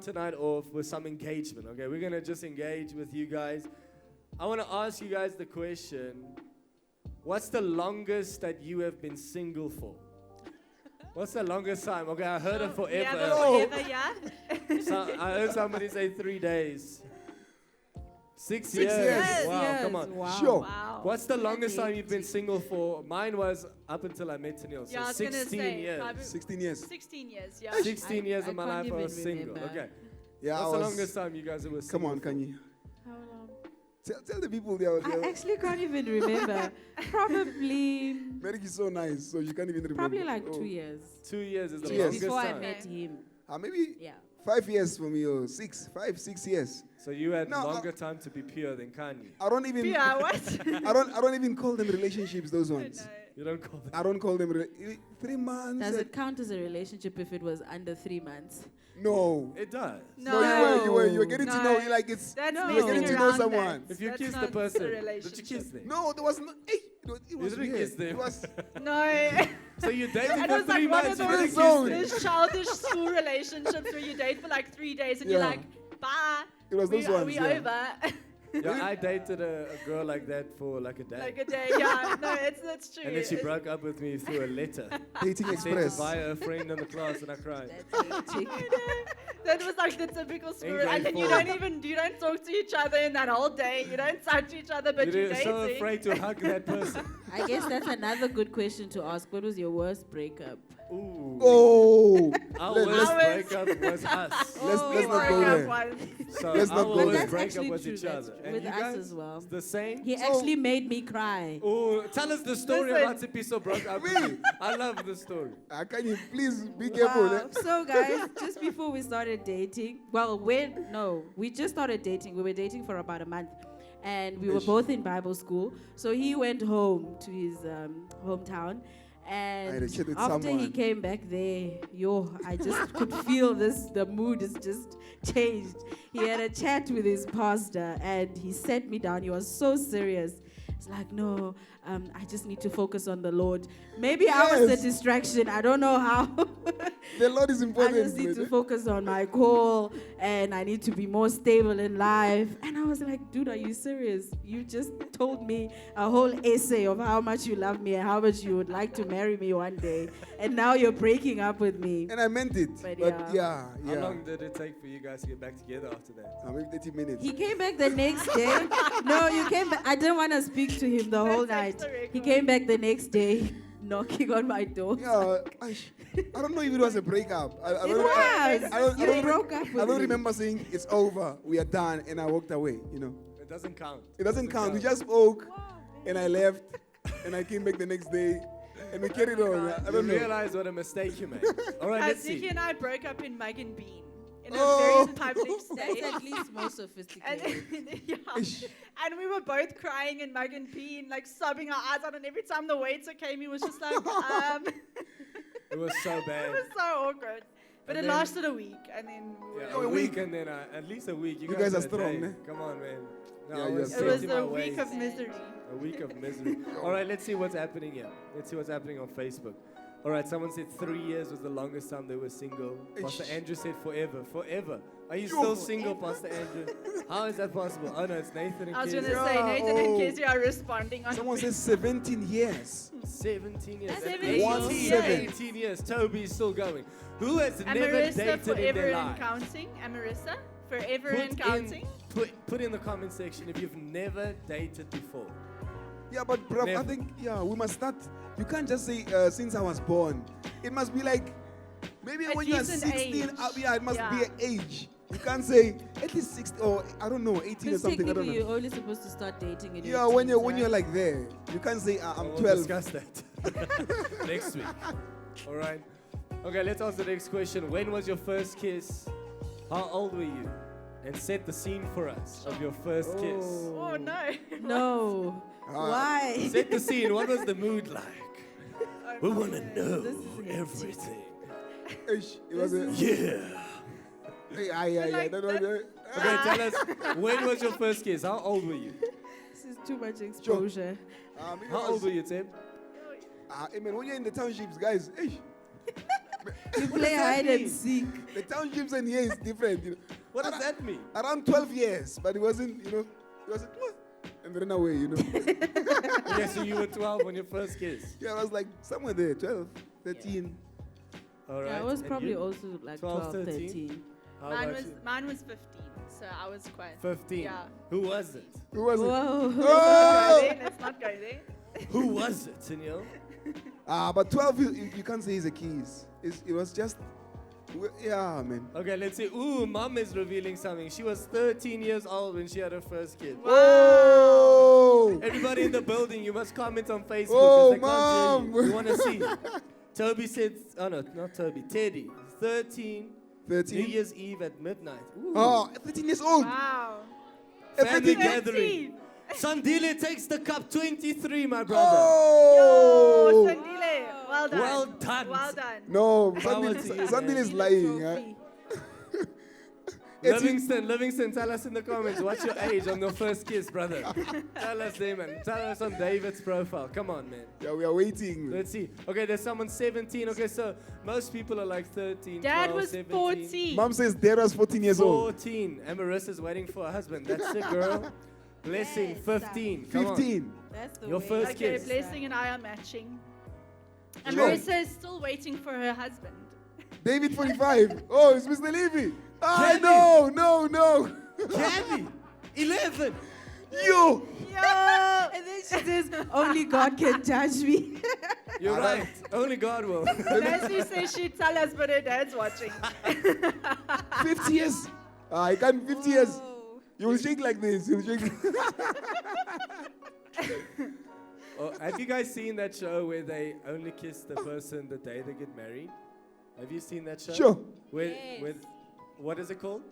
start tonight off with some engagement, okay? We're going to just engage with you guys. I want to ask you guys the question, what's the longest that you have been single for? What's the longest time? Okay, I heard it forever. Forever, yeah? So, I heard somebody say 3 days. 6 years. years. Wow, Yes. come on. Wow. Sure. Wow. What's the longest time you've been single for? Mine was up until I met Tennille, so Yeah, I was gonna 16 say, years. probably 16 years. 16 years, yeah. 16 years of my can't life I was even single. remember. Okay. Yeah, What's the longest time you guys were single? Come on, for? Kanye. How long? Tell the people there. I actually can't even remember. Probably Merrick is so nice, so you can't even remember. probably like 2 years. 2 years is the 2 years. longest Before I time. met him. Maybe Yeah. 5 years for me, or 6 years. So you had No, longer time to be pure than Kanye. I don't even. Yeah, what? I don't even call them relationships. Those ones. You don't call them. I don't call them 3 months. Does it count as a relationship if it was under 3 months? No. It does. No. You were getting to No. know. Like it's. That's No. You were getting messing to know around someone. that. If you That's kiss the not a person, did you relationship. kiss them? No, there was no. It was didn't weird. kiss them. It was. No. So you dated It for was 3 like one months, of you didn't those- kiss them. Those childish school relationships where you date for like 3 days and you're Yeah. like, bye. It was those ones. We Yeah. over. Yeah, I dated a girl like that for like a day. Like a day, yeah. No, it's true. And then she broke up with me through a letter. Dating Sent it Express. via a friend in the class and I cried. That's it. That was like the typical school. grade And then you four. don't talk to each other in that whole day. You don't touch each other, but you're You're dating. so afraid to hug that person. I guess that's another good question to ask. What was your worst breakup? Ooh. Oh. Our Let- worst let's- breakup was us. Let's Oh, not go Breakup there. one. So Let's our not go worst there. That's breakup actually was true. each That's other. true. And With you us guys, as well. it's the same? He So- actually made me cry. Oh, tell us the story Listen. about Tipiso broke up with you. I love the story. Can you please be careful? Wow. So guys, just before we started dating, we just started dating. We were dating for about a month. And we were Ish. both in Bible school. So he went home to his hometown. I had a And chat with after he someone. came back there, I just could feel the mood is just changed. He had a chat with his pastor and he sat me down. He was so serious. It's like, no, I just need to focus on the Lord. Maybe I was the Yes. distraction. I don't know how. The Lord is I important. just need to brother. focus on my call and I need to be more stable in life. And I was like, dude, are you serious? You just told me a whole essay of how much you love me and how much you would like to marry me one day. And now you're breaking up with me. And I meant it. But But yeah. How long did it take for you guys to get back together after that? Maybe 30 minutes. He came back the next day. No, you came back. I didn't want to speak to him the whole That's night. the He record. came back the next day, knocking on my door. Yeah, I don't know if it was a breakup. I It don't, was. I don't, You broke up I with don't me. remember saying it's over, we are done, and I walked away. It doesn't count. It doesn't count. We just spoke, and I left, and I came back the next day, and we carried on. I You don't know. realize what a mistake you made. All right, let's Nikki see. and I broke up in Mug and Bean. In a Oh. very public That's state. at least more And, sophisticated. yeah. Ish. And we were both crying in Mug and Bean, like sobbing our eyes out. And every time the waiter came, he was just like, It was so It bad. was so awkward. But And it then- lasted a week. And then we Yeah, were a a week week. and then at least a week. You guys are had a strong, day. eh? Come on, man. No, Yeah, I you was are it strong. was set in my a week ways. of misery. A week of misery. All right, let's see what's happening here. Let's see what's happening on Facebook. All right, someone said 3 years was the longest time they were single. Pastor Ish. Andrew said forever. Forever. Are you Yo. still single, Pastor Andrew? How is that possible? Oh no, it's Nathan and I was going to Kezia. say, Yeah, Nathan and oh. Kezia are responding on Someone says 17 years. 17 years. That's And 17 years. 18 years. Toby's still going. Who has never Amarissa dated in forever their and life? counting. Amarissa forever and counting. Put in the comment section if you've never dated before. Yeah, but bruv, I Never. think, we must start. You can't just say, since I was born. It must be like, maybe A when you are decent 16, age. it must be Yeah. an age. You can't say at least 60 or I don't know, 18 or Because something. I don't technically, know. you're only supposed to start dating in Yeah, your when teens, you're right? like there, you can't say I'm We'll 12. discuss that next week. All right. Okay, let's ask the next question. When was your first kiss? How old were you? And set the scene for us of your first kiss. Oh, no. No. Why? Set the scene. What was the mood like? Oh, We want to my know This is hectic. everything. Ish, it was a, Yeah. yeah. like That that- was Okay, tell us, when was your first kiss? How old were you? This is too much exposure. How old were you, Tim? I mean, when you're in the townships, guys, ish, You play hide and seek. The townships and here is different. You know. What does that mean? Around 12 years, but it wasn't, you know, it wasn't, "What?" And ran away, you know. Okay, so you were 12 on your first kiss. Yeah, I was like somewhere there, 12, 13. All right. Yeah, I was and probably you? also like 12, 12, 13. 13. How Mine about was you? mine was 15, so I was quite. 15. Yeah. Who was it? Who was it? Whoa. Oh! Let's not go there. Who was it, Sunil? But 12, you can't say it's a keys. It was just, yeah, man. Okay, let's see. Ooh, mom is revealing something. She was 13 years old when she had her first kid. Oh! Everybody in the building, you must comment on Facebook. Oh, 'cause they can't hear you. Mom. We want to see. Toby said, oh no, not Toby, Teddy, 13, New 13? Year's Eve at midnight. Ooh. Oh, 13 years old. Wow. Family 13. gathering. Sandile takes the cup, 23, my brother. Oh! Oh, Sandile. Well done. Well done. Well done. No, Power to you, Sandile man. is lying. Huh? Livingston, tell us in the comments, what's your age on your first kiss, brother? Tell us there, man. Tell us on David's profile. Come on, man. Yeah, we are waiting. Let's see. Okay, there's someone 17. Okay, so most people are like 13, Dad 12, was 17. 14. Mom says Dad was 14 years old. 14. And Marissa's waiting for a husband. That's it, girl. Blessing, Yes, 15. Come on. 15. That's the Your way. first Okay, kiss. Blessing and I are matching. And Sure. Marissa is still waiting for her husband. David 45. Oh, it's Mr. Levy. Ah, Candy. no. Candy, 11. You. Yo! And then she says, only God can judge me. You're right. Only God will. Nancy says she'd tell us, but her dad's watching. 50 years. I can't 50 years. Whoa. You will shake like this. You will shake. Oh, have you guys seen that show where they only kiss the person the day they get married? Have you seen that show? Sure. Yes. With what is it called?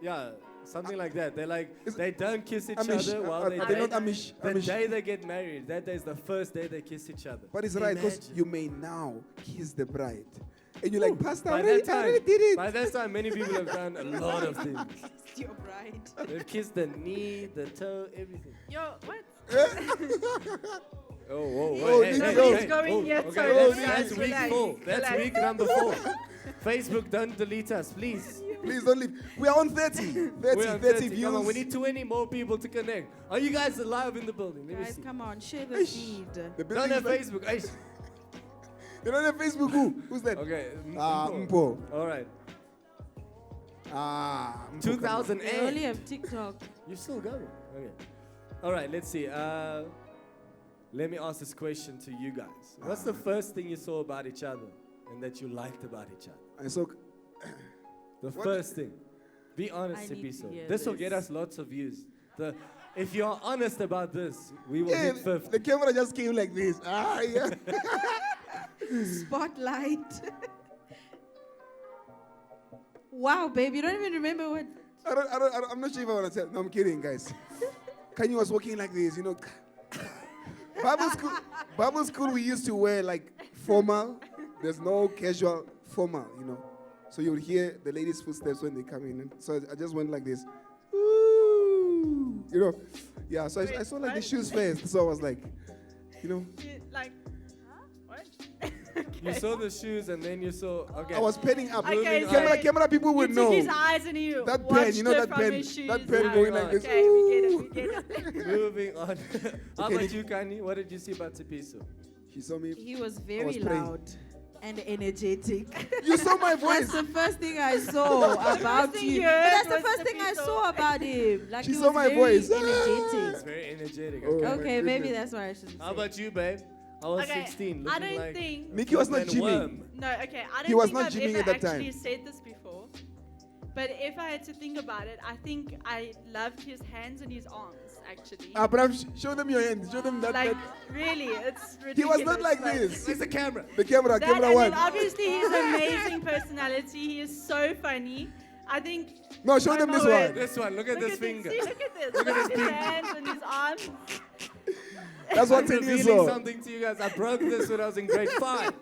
Yeah, something like that. They're like, Is- they don't kiss each Amish. other while Are they they date. not Amish? The Amish. day they get married, that day is the first day they kiss each other. But it's right because Imagine. you may now kiss the bride. And you're like, Pastor, By I that already did it. By that time, many people have done a lot of things. It's your bride. They've kissed the knee, the toe, everything. Yo, what? Oh, whoa, Oh, hey, Nick, hey, yo. hey, Going oh, yet, okay, so that's, Nick. that's week Relax, 4. That's relax. week number 4. Facebook, don't delete us, please. Please don't leave. We are on 30. 30, We're on 30 30. Come on, we views. need 20 more people to connect. Are you guys alive in the building? Let me Guys, see. come on, share the Eish. feed. The Don't building have is like, Facebook. Eish. they don't have Facebook. Who? Who's that? Okay. Mpo. All right. Mpo. 2000 They only have TikTok. You still going? Okay. All right, let's see. Let me ask this question to you guys. What's the first thing you saw about each other and that you liked about each other? And so, The What? first thing. Be honest, I need to Sipiso. hear This will get this. us lots of views. If you are honest about this, we will yeah, hit 50. the camera just came like this. Yeah. Spotlight. Wow, babe, you don't even remember what. I'm not sure if I want to tell. No, I'm kidding, guys. Kanye was walking like this, you know. Bible school, we used to wear like formal. There's no casual formal, you know. So you'll hear the ladies' footsteps when they come in. So I just went like this. Ooh, you know. Yeah, so I saw like the what? shoes first. So I was like, you know, Like, huh? What? You saw the shoes and then you saw, okay. I was penning up. Okay, so- Camera people He would took know. his eyes and he That pen, watched you know it that from pen, his shoes. that pen Ah, going like this. Okay, we get it. Moving on. How Okay, about you, Kanye? What did you see about Sipiso? She saw me. He was very praying. loud and energetic. You saw my voice. That's the first thing I saw about thing you. you But heard that's the was first the thing I people. saw about him. Like She he saw was my very voice. It's energetic. very energetic. Oh. Okay. Okay, maybe goodness. that's why I shouldn't How say. about you, babe? I was Okay, 16. I Looking don't like think. Nikki was not an gymming. worm. No, okay. I don't He was think not I've gymming ever at that time. actually said this before. But if I had to think about it, I think I loved his hands and his arms, actually. Abraham, show them your hand. Show them that. Like, that. really, it's ridiculous. He was not like but this. Where's the camera? The camera, That, camera and one. then obviously he's amazing personality. He is so funny. I think. No, show Oh them my this word. one. This one. Look at Look this at finger. This, see, look at this. Look at his hands and his arms. That's what I'm 10 years revealing old. something to you guys. I broke this when I was in grade 5.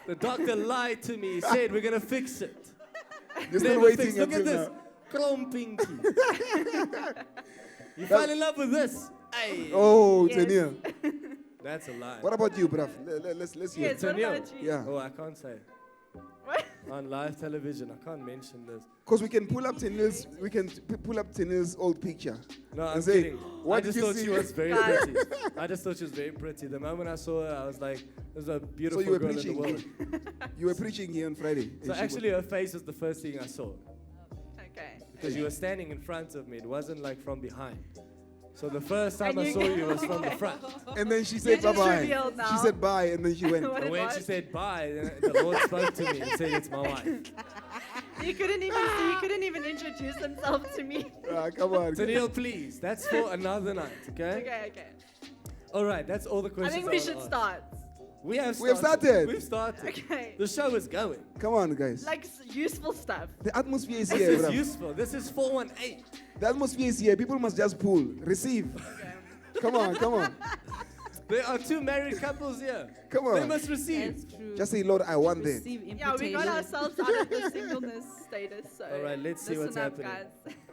The doctor lied to me. He said, we're going to fix it. You're still Never waiting fixed. Look until at this. now. Chrome pinky. You fell in love with this. Hey. Oh, Yes. 10 years. That's a lie. What about you, bruv? Let's hear. Yes, what Tennille. about you? Yeah. Oh, I can't say. What? On live television, I can't mention this. Because we can pull up Tennille's old picture. No, I'm And say, kidding. what I did just you thought see? she was very Guys. pretty. I just thought she was very pretty. The moment I saw her, I was like, there's a beautiful you were girl in the preaching. world. You were preaching here on Friday. So and she actually, her face was the first thing I saw. Okay. Because you were standing in front of me. It wasn't like from behind. So the first time And I you- saw you was from the front. and then she said just bye-bye. revealed now. She said bye, and then she went. What And it when was? she said bye, then the Lord spoke to me and said, it's my wife. He couldn't even introduce himself to me. Come on. Tennille, please. That's for another night, okay? Okay. All right, that's all the I questions think we wanna should ask. start. We have We have started. We've started. Okay. The show is going. Come on, guys. Like useful stuff. The atmosphere is This here, is bruv. useful. This is 418. The atmosphere is here. People must just pull, receive. Okay. Come on. There are two married couples here. Come They on. must receive. That's true. Just say, Lord, I want that. Receive Yeah, we got invitation. ourselves out of the singleness status. So All right, let's see what's listen up, happening.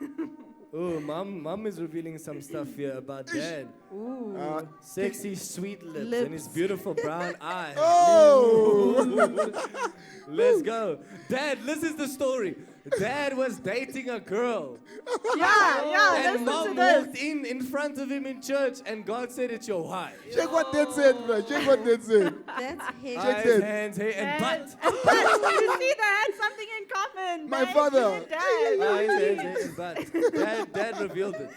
guys. Oh, mom is revealing some stuff here about dad. Ooh. Sexy, sweet lips, and his Lips. beautiful brown eyes. Oh! Let's go. Dad, this is the story. Dad was dating a girl. yeah, And listen mom to this. walked in front of him in church, and God said, it's your wife. Check what that said, bro. Check what that said. That's heavy. Check Eyes, that. hands, hair, and butt. And butt. You see, they had something in common. My Dad father. and Dad. Eyes, hands, hair, and butt. Dad revealed it.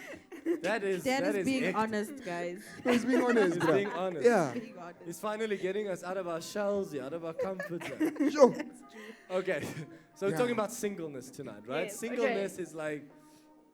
That is Being echt. honest, guys. He's being honest, He's bro. being honest. Yeah. Being honest. He's finally getting us out of our shells here, out of our comfort zone. Sure. Okay, so we're Yeah. talking about singleness tonight, right? Yes, Singleness is like,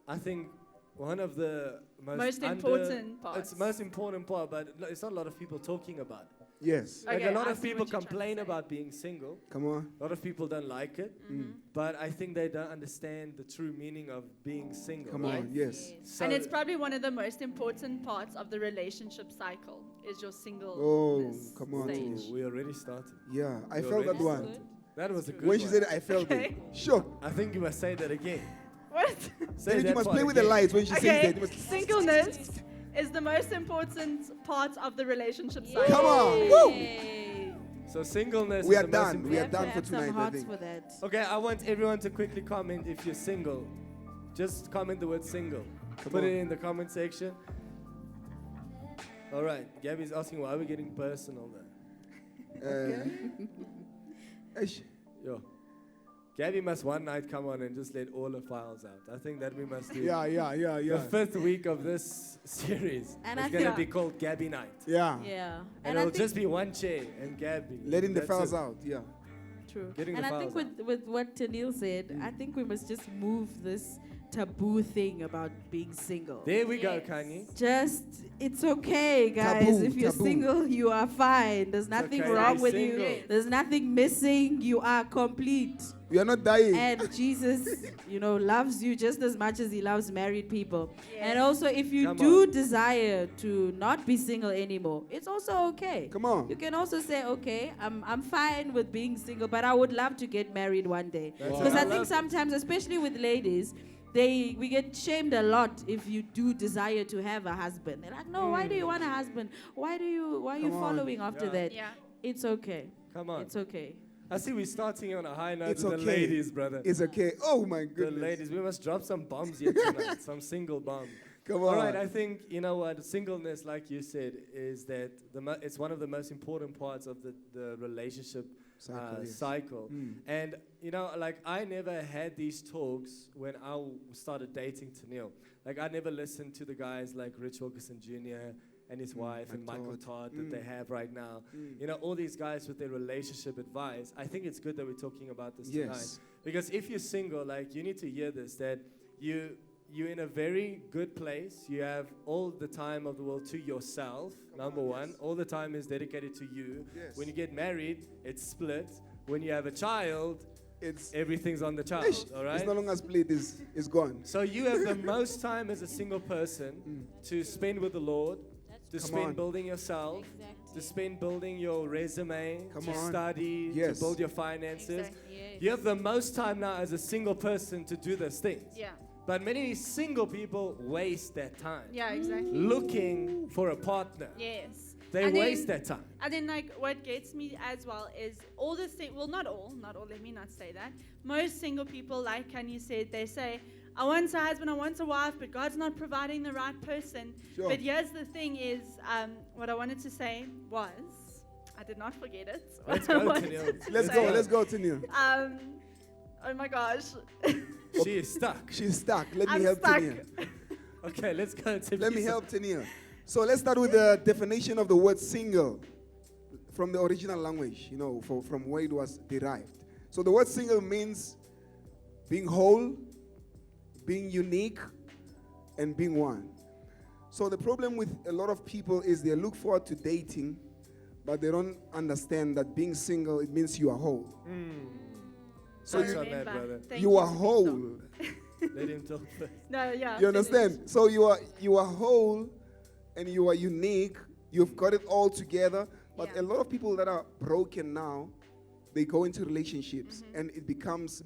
I think, one of the Most important parts. It's the most important part, but it's not a lot of people talking about it. Yes. Like Okay, a lot I of see people what you're trying to complain say. about being single. Come on. A lot of people don't like it, Mm-hmm. but I think they don't understand the true meaning of being single. Come right? on. Yes. So And it's probably one of the most important parts of the relationship cycle is your Oh, singleness come on. stage. Ooh, we already started. Yeah. I You're felt that ready? one. That was a good When she one. said it, I felt Okay. it. Sure. I think you must say that again. What? Say David, that you must part play with the again. lights when she says Okay, that. You must singleness is the most important part of the relationship cycle. Come on. Woo. Yay. So singleness We is are the most done. important. We are have to done for have some tonight, I hearts think. for that. Okay, I want everyone to quickly comment if you're single. Just comment the word single. Come Put on. it in the comment section. All right, Gabby's asking why we're getting personal there. Eish. Yo. Gabby must one night come on and just let all the files out. I think that we must do. Yeah. The fifth week of this series And is I going to think- be called Gabby Night. Yeah. Yeah. And I it'll think just be one chair and Gabby. Letting the That's files it. out. Yeah. true. Getting And the I think files with what Tennille said, I think we must just move this taboo thing about being single. There we go, Yes. Kanye. Just, it's okay, guys. Taboo, if you're taboo. single, you are fine. There's nothing okay, wrong be with single. you. There's nothing missing. You are complete. We are not dying. And Jesus, loves you just as much as he loves married people. And Yes. also, if you Come do on. desire to not be single anymore, it's also okay. Come on. You can also say, okay, I'm fine with being single, but I would love to get married one day. That's Because it. I love think it. sometimes, especially with ladies, we get shamed a lot if you do desire to have a husband. They're like, no, why do you want a husband? Why are you Come on. following after Yeah. that? Yeah. It's okay. Come on. It's okay. I see we're starting on a high note It's with okay. the ladies, brother. It's okay. Oh my The goodness. ladies, we must drop some bombs here tonight, some single bomb. Come All on. right, I think, you know what, singleness, like you said, is that it's one of the most important parts of the relationship cycle. And, I never had these talks when I started dating Tennille. Like, I never listened to the guys like Rich Wilkerson Jr. and his wife and Mike Michael Todd. Todd that they have right now. All these guys with their relationship advice. I think it's good that we're talking about this tonight. Yes. Because if you're single, you need to hear this, that you're in a very good place. You have all the time of the world to yourself, number one. All the time is dedicated to you. Yes. When you get married, it's split. When you have a child, It's everything's on the child, Eish, all right? It's no longer split. It's gone. So you have the most time as a single person to spend with the Lord, to Come spend on. building yourself, to spend building your resume, Come to on. study, Yes. to build your finances. Exactly. You have the most time now as a single person to do those things. Yeah. But many single people waste that time Yeah, exactly. looking for a partner. Yes. They And waste then- that time. And then, like, what gets me as well is all the well, not all, let me not say that. Most single people, like Kanye said, they say, I want a husband, I want a wife, but God's not providing the right person. Sure. But here's the thing is, what I wanted to say was, I did not forget it. Let's What I go, wanted Tennille. to Let's say. go. Let's go, Tanya. Oh my gosh. She is stuck. She's stuck. Let me I'm help stuck. Tanya. Okay, let's go to Let me help Tanya. So let's start with the definition of the word single from the original language, from where it was derived. So the word single means being whole, being unique, and being one. So the problem with a lot of people is they look forward to dating, but they don't understand that being single, it means you are whole. So That's you, on that, brother. Thank you are for whole. stop. Let him talk first. No, yeah. You finish. understand? So you are whole and you are unique. You've got it all together. But Yeah. a lot of people that are broken now, they go into relationships and it becomes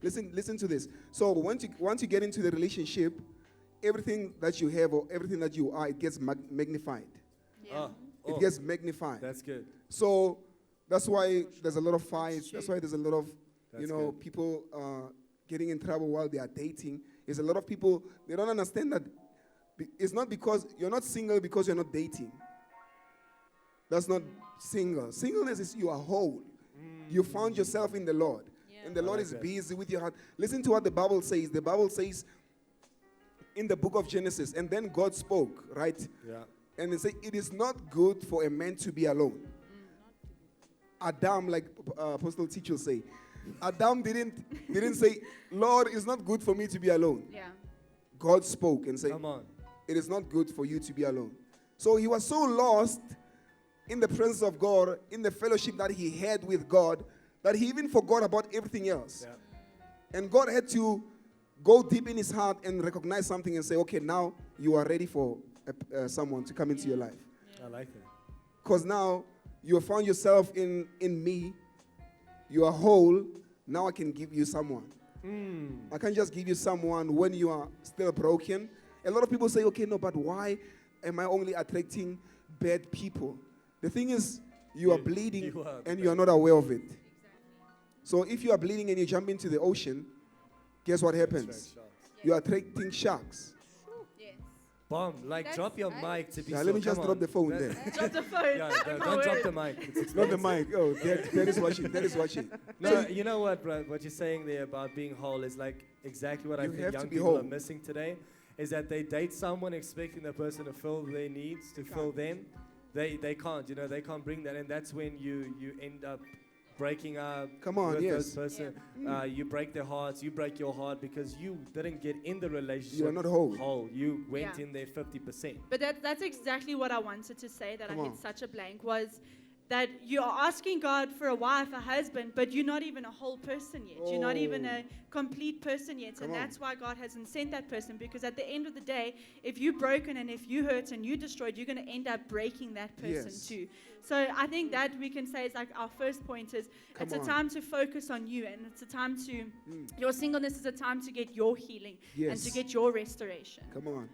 listen to this. So once you get into the relationship, everything that you have or everything that you are, it gets magnified. Yeah. It gets magnified. That's good. So that's why there's a lot of fights. That's why there's a lot of That's good. people getting in trouble while they are dating. There's a lot of people, they don't understand that it's not because you're not single because you're not dating. That's not single. Singleness is you are whole. You found yourself in the Lord. And the I Lord like is that. busy with your heart. Listen to what the Bible says. The Bible says in the book of Genesis, and then God spoke, right? Yeah. And it says, it is not good for a man to be alone. Adam, like Apostle Teacher say, Adam didn't say, Lord, it's not good for me to be alone. Yeah. God spoke and said, Come on. it is not good for you to be alone. So he was so lost in the presence of God, in the fellowship that he had with God, that he even forgot about everything else. Yeah. And God had to go deep in his heart and recognize something and say, okay, now you are ready for someone to come into your life. I like that. Because now you have found yourself in me. You are whole. Now I can give you someone. I can't just give you someone when you are still broken. A lot of people say, okay, no, but why am I only attracting bad people? The thing is, you are bleeding you are and you are not aware of it. So if you are bleeding and you jump into the ocean, guess what happens? You are attracting sharks. Yes. Bomb. Like, That's drop your nice. mic to be Yeah, so, let me come just on. drop the phone That- there. Drop the phone. Yeah, Oh my don't drop word. the mic. It's Not the expensive. mic. Oh, that is watching. That is watching. No, you know what, bro? What you're saying there about being whole is like exactly what I You think have to young be people are whole. missing today. Is that they date someone expecting the person to fill their needs, to fill them. They can't, they can't bring that, and that's when you end up breaking up. Come on, with yes. those person. You break their hearts. You break your heart because you didn't get in the relationship. You are not whole. You went Yeah. in there 50%. But that's exactly what I wanted to say, that Come I on. hit such a blank, was that you are asking God for a wife, a husband, but you're not even a whole person yet. You're not even a complete person yet. Come And on. that's why God hasn't sent that person, because at the end of the day, if you're broken and if you hurt and you destroyed, you're going to end up breaking that person Yes. too. So I think that we can say is like our first point is Come it's on. a time to focus on you, and it's a time to, your singleness is a time to get your healing and Yes. to get your restoration. Come on.